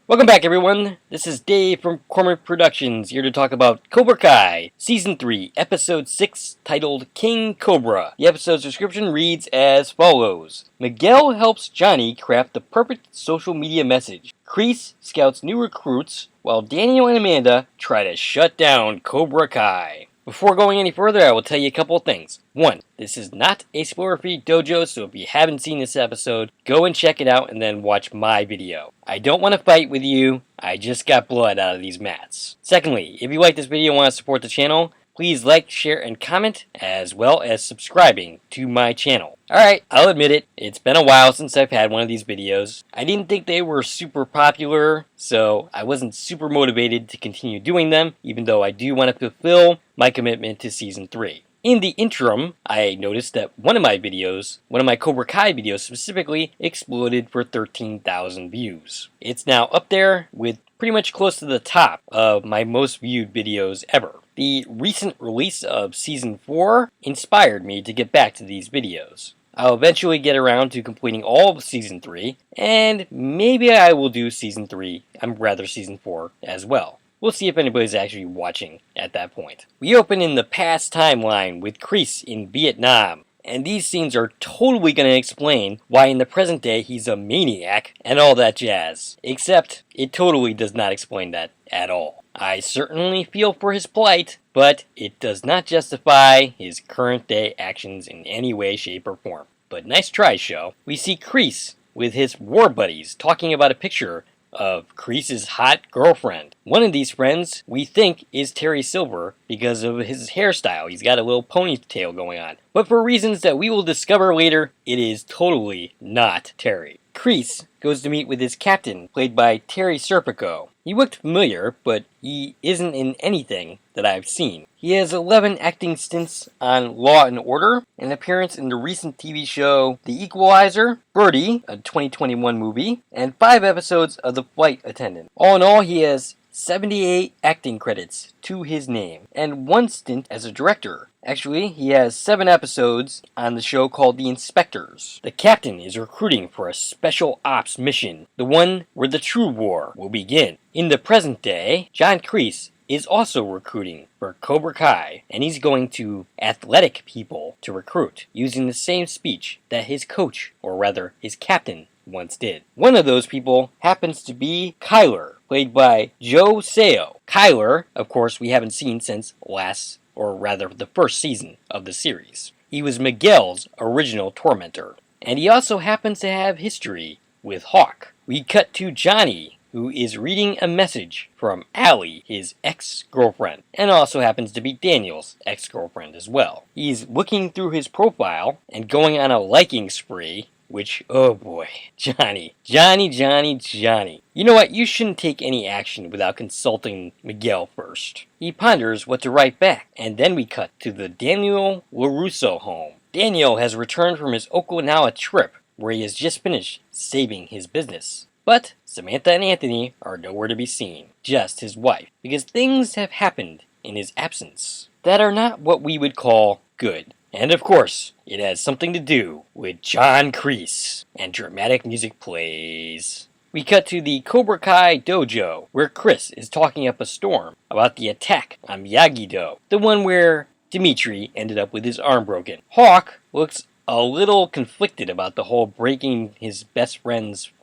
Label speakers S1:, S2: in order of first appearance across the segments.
S1: Welcome back, everyone. This is Dave from Cormorant Productions, here to talk about Cobra Kai, Season 3, Episode 6, titled King Cobra. The episode's description reads as follows. Miguel helps Johnny craft the perfect social media message. Kreese scouts new recruits, while Daniel and Amanda try to shut down Cobra Kai. Before going any further, I will tell you a couple of things. One, this is not a spoiler-free dojo, so if you haven't seen this episode, go and check it out and then watch my video. I don't want to fight with you, I just got blood out of these mats. Secondly, if you like this video and want to support the channel, please like, share, and comment, as well as subscribing to my channel. Alright, I'll admit it, it's been a while since I've had one of these videos. I didn't think they were super popular, so I wasn't super motivated to continue doing them, even though I do want to fulfill my commitment to Season 3. In the interim, I noticed that one of my Cobra Kai videos specifically, exploded for 13,000 views. It's now up there with pretty much close to the top of my most viewed videos ever. The recent release of Season 4 inspired me to get back to these videos. I'll eventually get around to completing all of Season 3, and maybe I will do Season 4 as well. We'll see if anybody's actually watching at that point. We open in the past timeline with Kreese in Vietnam, and these scenes are totally going to explain why in the present day he's a maniac and all that jazz. Except, it totally does not explain that at all. I certainly feel for his plight, but it does not justify his current day actions in any way, shape, or form. But nice try, show. We see Kreese with his war buddies talking about a picture of Kreese's hot girlfriend. One of these friends we think is Terry Silver because of his hairstyle. He's got a little ponytail going on. But for reasons that we will discover later, it is totally not Terry. Kreese goes to meet with his captain, played by Terry Serpico. He looked familiar, but he isn't in anything that I've seen. He has 11 acting stints on Law & Order, an appearance in the recent TV show The Equalizer, Birdie, a 2021 movie, and 5 episodes of The Flight Attendant. All in all, he has 78 acting credits to his name, and 1 stint as a director. Actually, he has 7 episodes on the show called The Inspectors. The captain is recruiting for a special ops mission, the one where the true war will begin. In the present day, John Kreese is also recruiting for Cobra Kai, and he's going to athletic people to recruit, using the same speech that his coach, or rather his captain, once did. One of those people happens to be Kyler, played by Joe Seo. Kyler, of course, we haven't seen since the first season of the series. He was Miguel's original tormentor, and he also happens to have history with Hawk. We cut to Johnny, who is reading a message from Allie, his ex-girlfriend, and also happens to be Daniel's ex-girlfriend as well. He's looking through his profile and going on a liking spree, which, oh boy, Johnny. You know what, you shouldn't take any action without consulting Miguel first. He ponders what to write back, and then we cut to the Daniel LaRusso home. Daniel has returned from his Okinawa trip, where he has just finished saving his business. But Samantha and Anthony are nowhere to be seen, just his wife, because things have happened in his absence that are not what we would call good. And of course, it has something to do with John Kreese, and dramatic music plays. We cut to the Cobra Kai dojo, where Chris is talking up a storm about the attack on Miyagi-Do, the one where Dimitri ended up with his arm broken. Hawk looks a little conflicted about the whole breaking his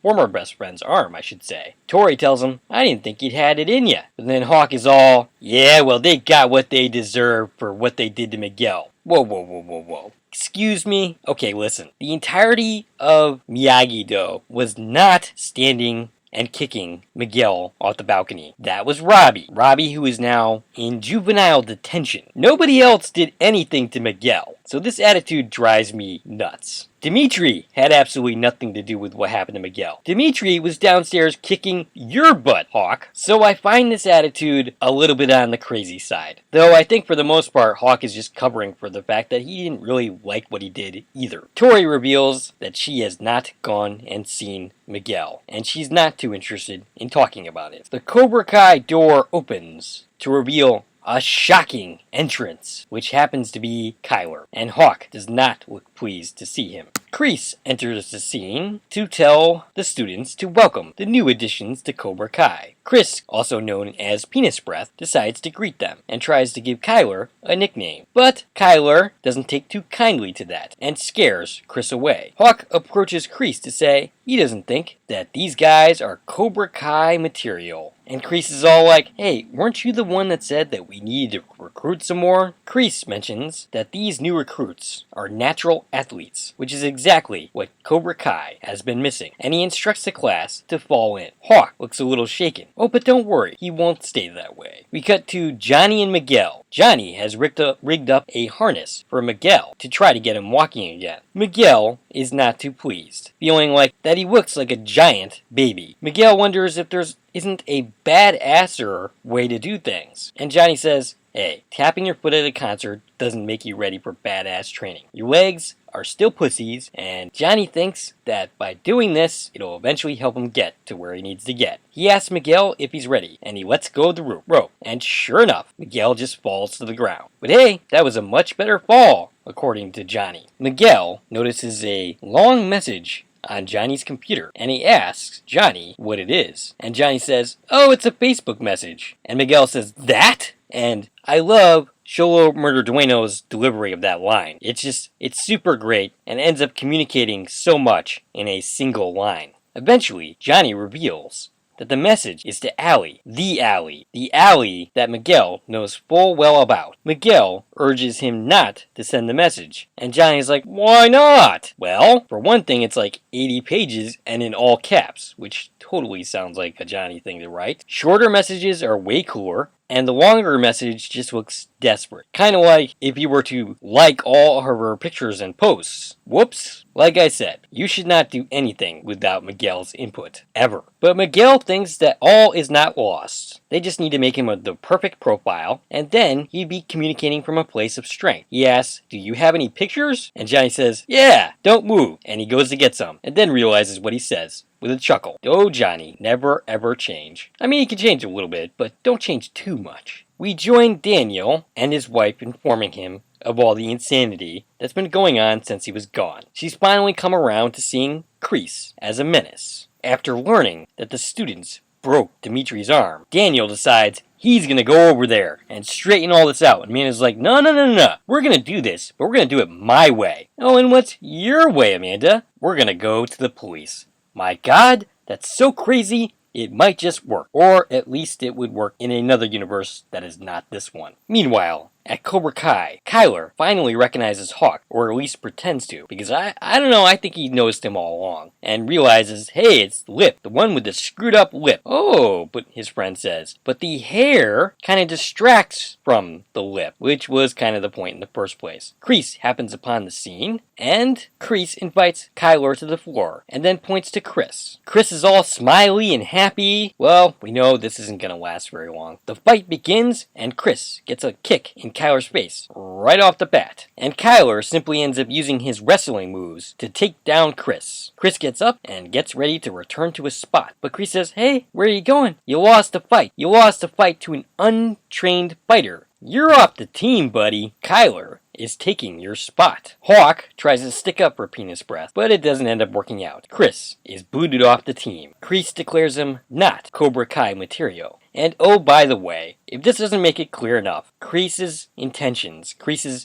S1: former best friend's arm, I should say. Tori tells him, I didn't think you'd had it in ya. But then Hawk is all, yeah, well, they got what they deserve for what they did to Miguel. Whoa. Excuse me? Okay, listen. The entirety of Miyagi-Do was not standing and kicking Miguel off the balcony. That was Robbie. Robbie, who is now in juvenile detention. Nobody else did anything to Miguel. So this attitude drives me nuts. Dimitri had absolutely nothing to do with what happened to Miguel. Dimitri was downstairs kicking your butt, Hawk. So I find this attitude a little bit on the crazy side. Though I think for the most part, Hawk is just covering for the fact that he didn't really like what he did either. Tori reveals that she has not gone and seen Miguel, and she's not too interested in talking about it. The Cobra Kai door opens to reveal a shocking entrance, which happens to be Kyler, and Hawk does not look pleased to see him. Kreese enters the scene to tell the students to welcome the new additions to Cobra Kai. Chris, also known as Penis Breath, decides to greet them and tries to give Kyler a nickname. But Kyler doesn't take too kindly to that and scares Chris away. Hawk approaches Kreese to say he doesn't think that these guys are Cobra Kai material. And Kreese is all like, hey, weren't you the one that said that we need to recruit some more? Kreese mentions that these new recruits are natural athletes, which is exactly what Cobra Kai has been missing, and he instructs the class to fall in. Hawk looks a little shaken. Oh, but don't worry, he won't stay that way. We cut to Johnny and Miguel. Johnny has rigged up a harness for Miguel to try to get him walking again. Miguel is not too pleased, feeling like that he looks like a giant baby. Miguel wonders if there isn't a badasser way to do things. And Johnny says, hey, tapping your foot at a concert doesn't make you ready for badass training. Your legs are still pussies, and Johnny thinks that by doing this, it'll eventually help him get to where he needs to get. He asks Miguel if he's ready, and he lets go of the rope, and sure enough, Miguel just falls to the ground. But hey, that was a much better fall, according to Johnny. Miguel notices a long message on Johnny's computer, and he asks Johnny what it is. And Johnny says, oh, it's a Facebook message. And Miguel says, that? And I love Sholo Murder Dueno's delivery of that line. It's super great and ends up communicating so much in a single line. Eventually, Johnny reveals that the message is to Allie, the Allie that Miguel knows full well about. Miguel urges him not to send the message, and Johnny's like, why not? Well, for one thing, it's like 80 pages and in all caps, which totally sounds like a Johnny thing to write. Shorter messages are way cooler, and the longer message just looks desperate. Kind of like if you were to like all of her pictures and posts. Whoops. Like I said, you should not do anything without Miguel's input, ever. But Miguel thinks that all is not lost. They just need to make him the perfect profile, and then he'd be communicating from a place of strength. He asks, do you have any pictures? And Johnny says, yeah, don't move. And he goes to get some, and then realizes what he says with a chuckle. Oh, Johnny, never ever change. I mean, he can change a little bit, but don't change too much. We join Daniel and his wife informing him of all the insanity that's been going on since he was gone. She's finally come around to seeing Kreese as a menace. After learning that the students broke Dimitri's arm, Daniel decides he's gonna go over there and straighten all this out. And Amanda's like, no. We're gonna do this, but we're gonna do it my way. Oh, and what's your way, Amanda? We're gonna go to the police. My God, that's so crazy, it might just work. Or at least it would work in another universe that is not this one. Meanwhile, at Cobra Kai, Kyler finally recognizes Hawk, or at least pretends to, because I don't know, I think he noticed him all along, and realizes, hey, it's Lip, the one with the screwed up lip. Oh, but his friend says, but the hair kind of distracts from the lip, which was kind of the point in the first place. Kreese happens upon the scene, and Kreese invites Kyler to the floor, and then points to Chris. Chris is all smiley and happy. Well, we know this isn't gonna last very long. The fight begins, and Chris gets a kick in Kyler's face right off the bat. And Kyler simply ends up using his wrestling moves to take down Chris. Chris gets up and gets ready to return to his spot. But Chris says, hey, where are you going? You lost the fight. You lost the fight to an untrained fighter. You're off the team, buddy. Kyler is taking your spot. Hawk tries to stick up for Penis Breath, but it doesn't end up working out. Chris is booted off the team. Kreese declares him not Cobra Kai material. And oh, by the way, if this doesn't make it clear enough, Kreese's intentions,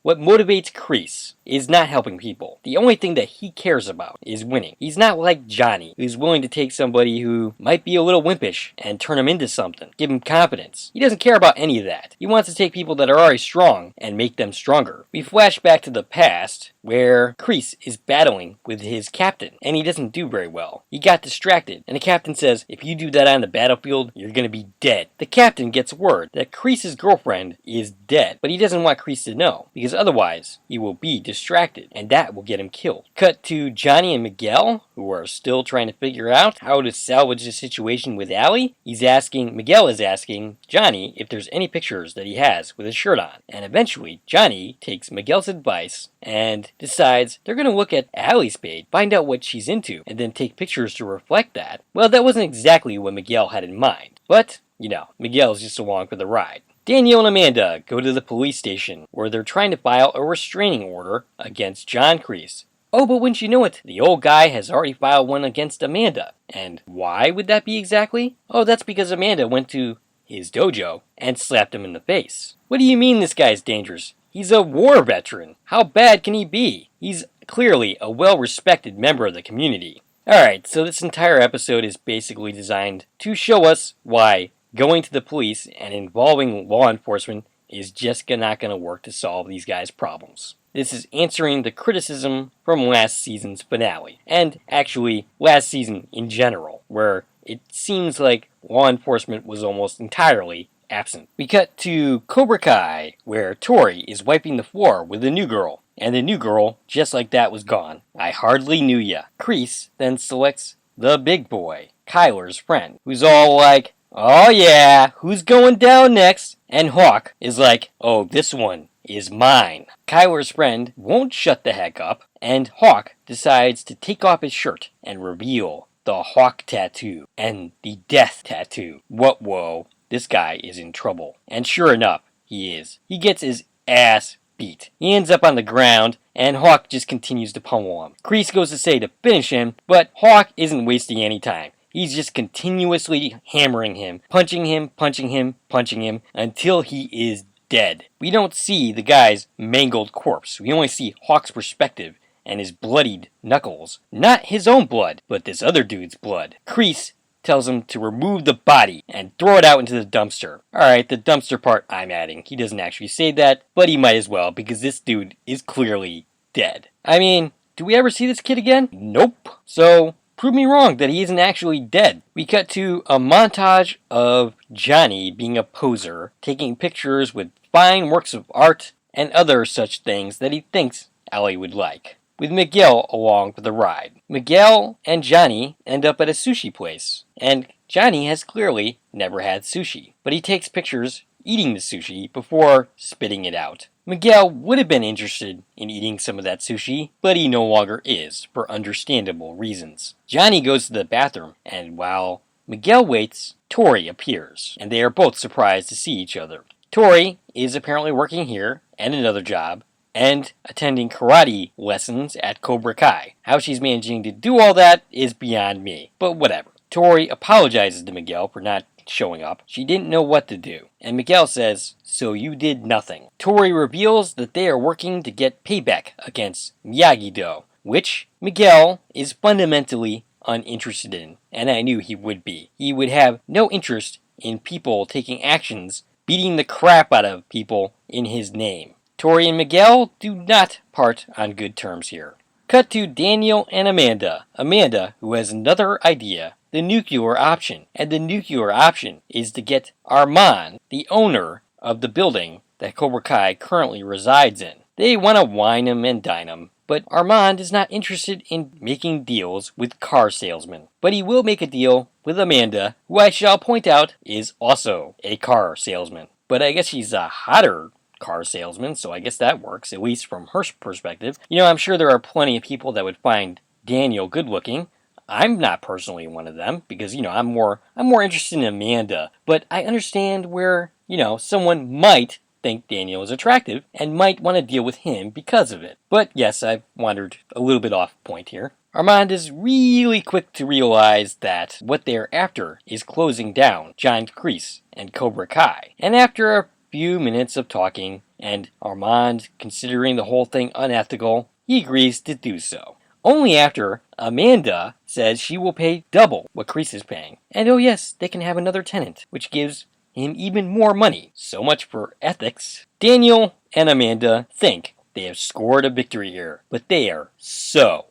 S1: what motivates Kreese is not helping people. The only thing that he cares about is winning. He's not like Johnny, who's willing to take somebody who might be a little wimpish and turn him into something, give him confidence. He doesn't care about any of that. He wants to take people that are already strong and make them stronger. We flash back to the past, where Kreese is battling with his captain, and he doesn't do very well. He got distracted, and the captain says, if you do that on the battlefield, you're gonna be dead. The captain gets word that Kreese's girlfriend is dead, but he doesn't want Kreese to know, because otherwise he will be distracted, and that will get him killed. Cut to Johnny and Miguel, who are still trying to figure out how to salvage the situation with Allie. Miguel is asking Johnny if there's any pictures that he has with his shirt on, and eventually Johnny takes Miguel's advice and decides they're going to look at Allie's page, find out what she's into, and then take pictures to reflect that. Well, that wasn't exactly what Miguel had in mind, but you know, Miguel's just along for the ride. Daniel and Amanda go to the police station where they're trying to file a restraining order against John Kreese. Oh, but wouldn't you know it, the old guy has already filed one against Amanda. And why would that be exactly? Oh, that's because Amanda went to his dojo and slapped him in the face. What do you mean this guy's dangerous? He's a war veteran. How bad can he be? He's clearly a well-respected member of the community. Alright, so this entire episode is basically designed to show us why going to the police and involving law enforcement is just not going to work to solve these guys' problems. This is answering the criticism from last season's finale, and actually last season in general, where it seems like law enforcement was almost entirely absent. We cut to Cobra Kai, where Tori is wiping the floor with a new girl, and the new girl, just like that, was gone. I hardly knew ya. Kreese then selects the big boy, Kyler's friend, who's all like, oh yeah, who's going down next? And Hawk is like, oh, this one is mine. Kyler's friend won't shut the heck up, and Hawk decides to take off his shirt and reveal the Hawk tattoo and the death tattoo. Whoa, this guy is in trouble. And sure enough, he is. He gets his ass beat. He ends up on the ground, and Hawk just continues to pummel him. Kreese goes to say to finish him, but Hawk isn't wasting any time. He's just continuously hammering him, punching him, until he is dead. We don't see the guy's mangled corpse. We only see Hawk's perspective and his bloodied knuckles. Not his own blood, but this other dude's blood. Kreese tells him to remove the body and throw it out into the dumpster. Alright, the dumpster part I'm adding. He doesn't actually say that, but he might as well, because this dude is clearly dead. I mean, do we ever see this kid again? Nope. So, prove me wrong that he isn't actually dead. We cut to a montage of Johnny being a poser, taking pictures with fine works of art and other such things that he thinks Ellie would like, with Miguel along for the ride. Miguel and Johnny end up at a sushi place, and Johnny has clearly never had sushi, but he takes pictures eating the sushi before spitting it out. Miguel would have been interested in eating some of that sushi, but he no longer is, for understandable reasons. Johnny goes to the bathroom, and while Miguel waits, Tori appears, and they are both surprised to see each other. Tori is apparently working here, and another job, and attending karate lessons at Cobra Kai. How she's managing to do all that is beyond me, but whatever. Tori apologizes to Miguel for not showing up. She didn't know what to do. And Miguel says, so you did nothing. Tori reveals that they are working to get payback against Miyagi-Do, which Miguel is fundamentally uninterested in, and I knew he would be. He would have no interest in people taking actions, beating the crap out of people in his name. Tori and Miguel do not part on good terms here. Cut to Daniel and Amanda. Amanda, who has another idea, the nuclear option. And the nuclear option is to get Armand, the owner of the building that Cobra Kai currently resides in. They want to wine him and dine him, but Armand is not interested in making deals with car salesmen. But he will make a deal with Amanda, who I shall point out is also a car salesman. But I guess she's a hotter car salesman, so I guess that works, at least from her perspective. You know, I'm sure there are plenty of people that would find Daniel good looking. I'm not personally one of them, because, you know, I'm more interested in Amanda. But I understand where, you know, someone might think Daniel is attractive and might want to deal with him because of it. But yes, I've wandered a little bit off point here. Armand is really quick to realize that what they're after is closing down John Kreese and Cobra Kai. And after a few minutes of talking, and Armand considering the whole thing unethical, he agrees to do so. Only after Amanda says she will pay double what Kreese is paying. And oh yes, they can have another tenant, which gives him even more money. So much for ethics. Daniel and Amanda think they have scored a victory here, but they are so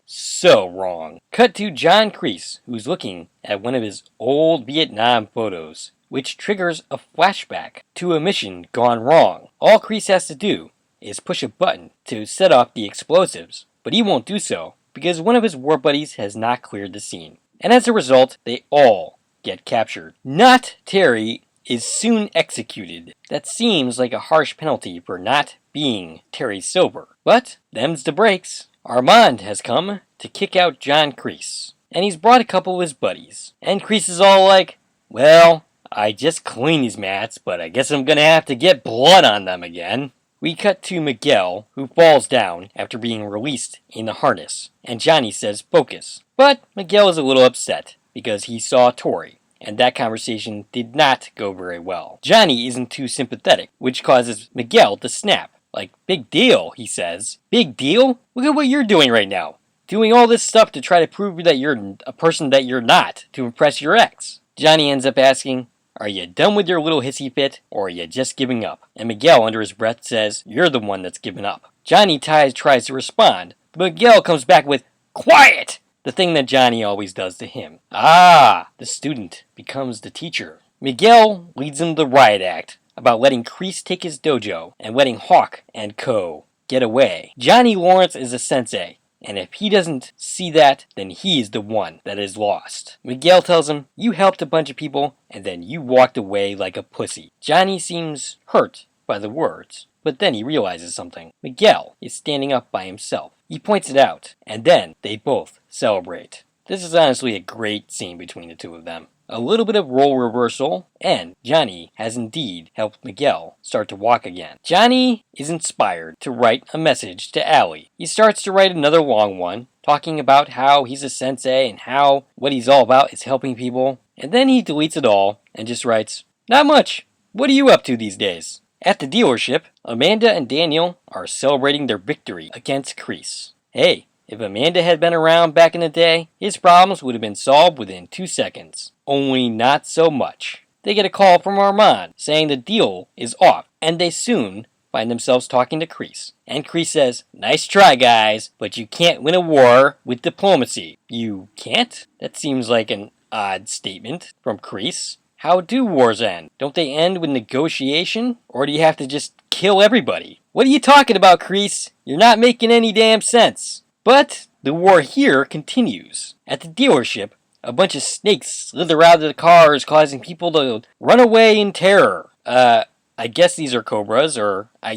S1: wrong. Cut to John Kreese, who's looking at one of his old Vietnam photos, which triggers a flashback to a mission gone wrong. All Kreese has to do is push a button to set off the explosives, but he won't do so because one of his war buddies has not cleared the scene. And as a result, they all get captured. Not Terry is soon executed. That seems like a harsh penalty for not being Terry sober. But them's the breaks. Armand has come to kick out John Kreese, and he's brought a couple of his buddies. And Kreese is all like, well, I just cleaned these mats, but I guess I'm gonna have to get blood on them again. We cut to Miguel, who falls down after being released in the harness, and Johnny says focus. But Miguel is a little upset because he saw Tori, and that conversation did not go very well. Johnny isn't too sympathetic, which causes Miguel to snap. Like, big deal, he says. Big deal? Look at what you're doing right now. Doing all this stuff to try to prove that you're a person that you're not, to impress your ex. Johnny ends up asking, are you done with your little hissy fit, or are you just giving up? And Miguel, under his breath, says, you're the one that's given up. Johnny tries to respond, but Miguel comes back with, quiet! The thing that Johnny always does to him. Ah, the student becomes the teacher. Miguel leads him the riot act about letting Kreese take his dojo and letting Hawk and co. get away. Johnny Lawrence is a sensei, and if he doesn't see that, then he is the one that is lost. Miguel tells him, you helped a bunch of people, and then you walked away like a pussy. Johnny seems hurt by the words, but then he realizes something. Miguel is standing up by himself. He points it out, and then they both celebrate. This is honestly a great scene between the two of them. A little bit of role reversal, and Johnny has indeed helped Miguel start to walk again. Johnny is inspired to write a message to Allie. He starts to write another long one, talking about how he's a sensei and how what he's all about is helping people. And then he deletes it all and just writes, not much. What are you up to these days? At the dealership, Amanda and Daniel are celebrating their victory against Kreese. Hey, if Amanda had been around back in the day, his problems would have been solved within 2 seconds. Only not so much. They get a call from Armand saying the deal is off, and they soon find themselves talking to Kreese. And Kreese says, nice try guys, but you can't win a war with diplomacy. You can't? That seems like an odd statement from Kreese. How do wars end? Don't they end with negotiation? Or do you have to just kill everybody? What are you talking about, Kreese? You're not making any damn sense. But the war here continues. At the dealership, a bunch of snakes slither out of the cars, causing people to run away in terror. I guess these are cobras, or I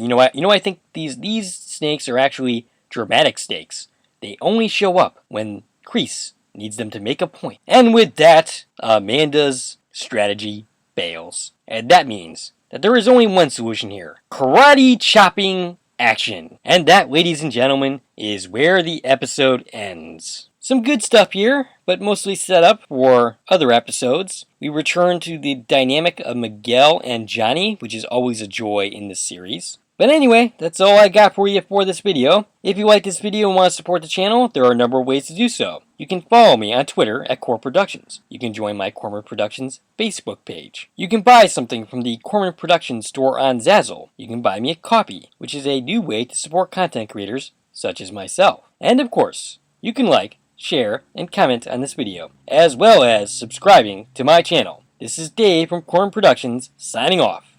S1: think these snakes are actually dramatic snakes. They only show up when Kreese needs them to make a point. And with that, Amanda's strategy fails. And that means that there is only one solution here. Karate chopping action. And that, ladies and gentlemen, is where the episode ends. Some good stuff here, but mostly set up for other episodes. We return to the dynamic of Miguel and Johnny, which is always a joy in this series. But anyway, that's all I got for you for this video. If you like this video and want to support the channel, there are a number of ways to do so. You can follow me on Twitter at Core Productions. You can join my Corman Productions Facebook page. You can buy something from the Corman Productions store on Zazzle. You can buy me a coffee, which is a new way to support content creators such as myself. And of course, you can like, share, and comment on this video, as well as subscribing to my channel. This is Dave from Corman Productions, signing off.